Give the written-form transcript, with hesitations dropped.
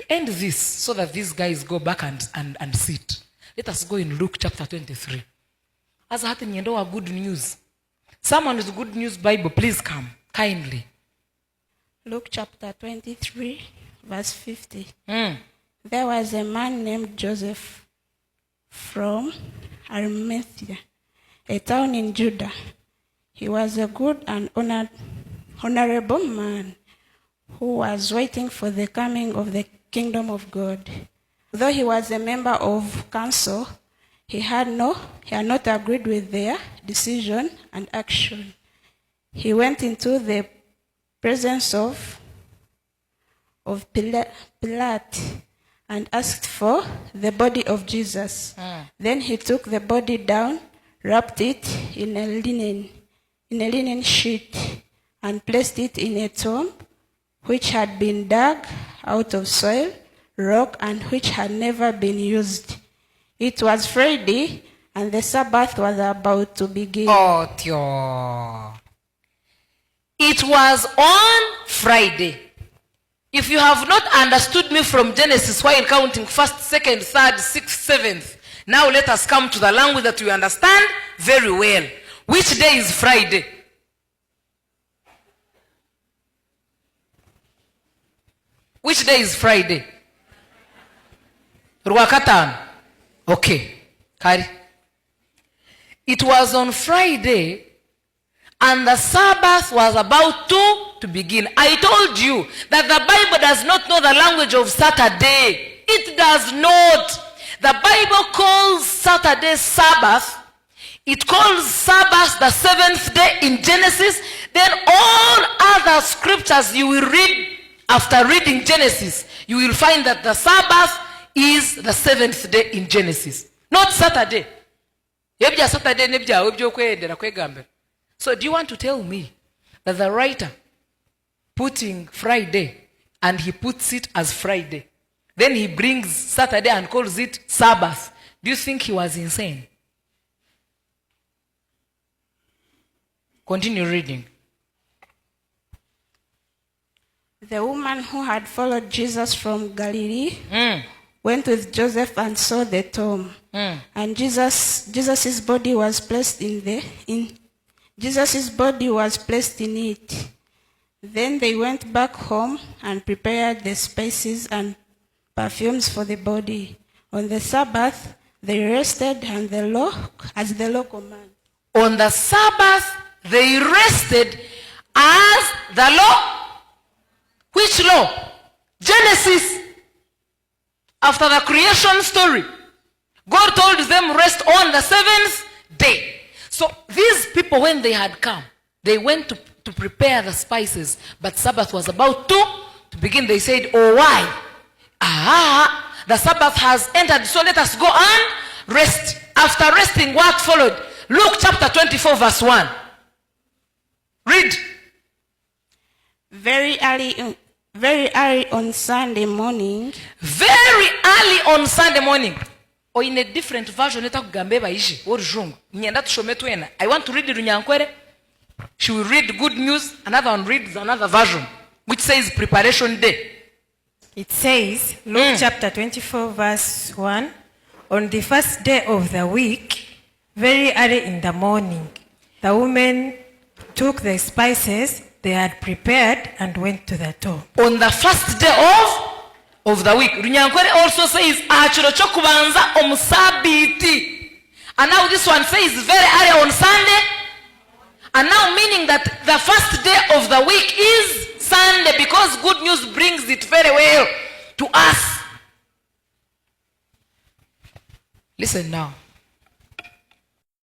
end this so that these guys go back and sit. Let us go in Luke chapter 23. As a good news. Someone with good news Bible, please come kindly. Luke chapter 23, verse 50. There was a man named Joseph from Arimathea, a town in Judah. He was a good and honorable man who was waiting for the coming of the kingdom of God. Though he was a member of council, he had not agreed with their decision and action. He went into the presence of Pilate and asked for the body of Jesus. Then he took the body down, wrapped it in a linen sheet, and placed it in a tomb which had been dug out of soil, rock, and which had never been used. It was Friday, and the Sabbath was about to begin. Oh, Tio. It was on Friday. If you have not understood me from Genesis while counting 1st, 2nd, 3rd, 6th, 7th, now let us come to the language that you understand very well. Which day is Friday? Which day is Friday? Ruakatan. Okay. Kari. It was on Friday and the Sabbath was about to begin. I told you that the Bible does not know the language of Saturday. It does not. The Bible calls Saturday Sabbath. It calls Sabbath the 7th day in Genesis. Then all other scriptures you will read after reading Genesis, you will find that the Sabbath is the 7th day in Genesis. Not Saturday. So do you want to tell me that the writer putting Friday and he puts it as Friday, then he brings Saturday and calls it Sabbath? Do you think he was insane? Continue reading. The woman who had followed Jesus from Galilee went with Joseph and saw the tomb. And Jesus's body was placed in it. Then they went back home and prepared the spices and perfumes for the body. On the Sabbath, they rested as the law commands. On the Sabbath, they rested as the law. Which law? Genesis. After the creation story, God told them rest on the 7th day. So these people, when they had come, they went to prepare the spices, but Sabbath was about to begin. They said, oh, why? The Sabbath has entered, so let us go and rest. After resting, what followed? Luke chapter 24 verse 1. Read. Very early on Sunday morning. Very early on Sunday morning. Or in a different version, I want to read Runyankwere. She will read good news. Another one reads another version, which says preparation day. It says, Luke chapter 24 verse 1, on the first day of the week, very early in the morning, the women took the spices they had prepared and went to the tomb. On the first day of the week. Runyankwere also says, achiro chokubanza omusabiti. And now this one says very early on Sunday. And now meaning that the first day of the week is Sunday, because good news brings it very well to us. Listen now.